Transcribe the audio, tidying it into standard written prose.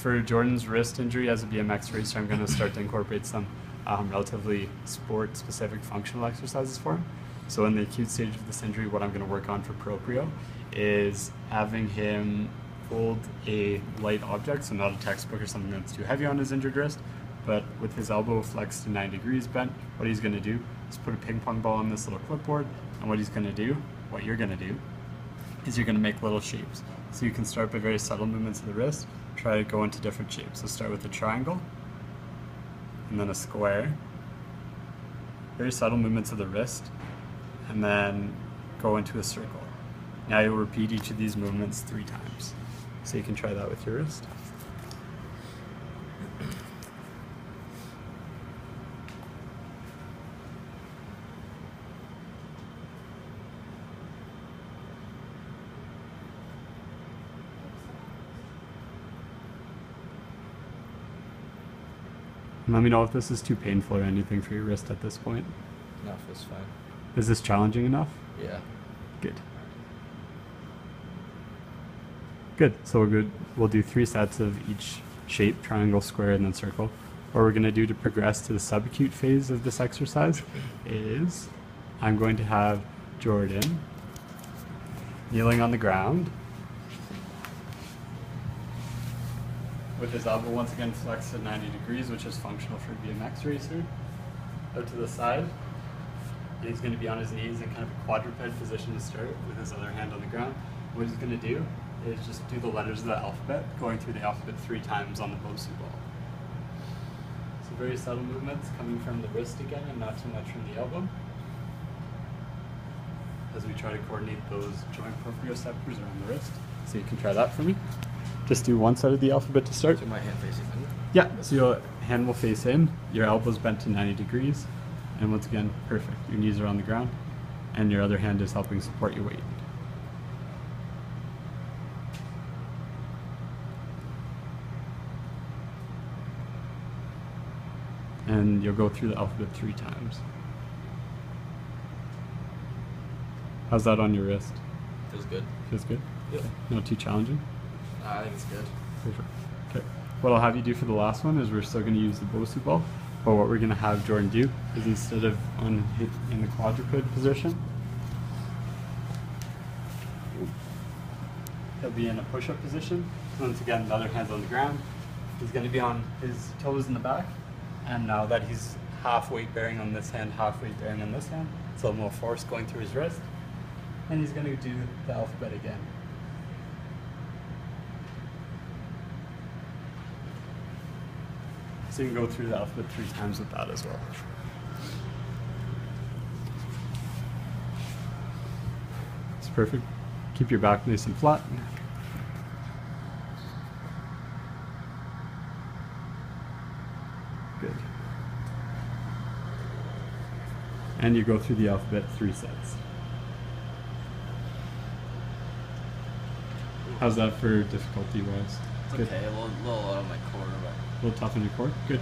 for Jordan's wrist injury as a BMX racer, I'm going to start to incorporate some relatively sport-specific functional exercises for him. So in the acute stage of this injury, what I'm going to work on for proprio is having him hold a light object, so not a textbook or something that's too heavy on his injured wrist, but with his elbow flexed to 90 degrees bent, what he's going to do is put a ping pong ball on this little clipboard, and what he's going to do, what you're going to do, is you're going to make little shapes. So you can start by very subtle movements of the wrist, try to go into different shapes. So start with a triangle, and then a square, very subtle movements of the wrist, and then go into a circle. Now you'll repeat each of these movements 3 times. So you can try that with your wrist. Let me know if this is too painful or anything for your wrist at this point. No, it feels fine. Is this challenging enough? Yeah. Good. Good. So we're good. We'll do 3 sets of each shape, triangle, square, and then circle. What we're going to do to progress to the subacute phase of this exercise is I'm going to have Jordan kneeling on the ground with his elbow once again flexed at 90 degrees, which is functional for a BMX racer, out to the side. And he's going to be on his knees in kind of a quadruped position to start with his other hand on the ground. What he's going to do is just do the letters of the alphabet, going through the alphabet 3 times on the Bosu ball. So very subtle movements coming from the wrist again and not too much from the elbow, as we try to coordinate those joint proprioceptors around the wrist. So you can try that for me. Just do 1 side of the alphabet to start. So my hand facing in? Yeah, so your hand will face in, your elbow's bent to 90 degrees, and once again, perfect. Your knees are on the ground, and your other hand is helping support your weight. And you'll go through the alphabet 3 times. How's that on your wrist? Feels good. Feels good? Yep. Not too challenging? I think it's good. Perfect. Okay. What I'll have you do for the last one is we're still going to use the Bosu ball, but what we're going to have Jordan do is instead of in the quadruped position, he'll be in a push-up position. So once again, the other hand's on the ground. He's going to be on his toes in the back, and now that he's half weight bearing on this hand, half weight bearing on this hand, it's a little more force going through his wrist, and he's going to do the alphabet again. So you can go through the alphabet 3 times with that as well. It's perfect. Keep your back nice and flat. Good. And you go through the alphabet 3 sets. How's that for difficulty wise? It's okay, a little out of my core, but A little tough on your core? Good.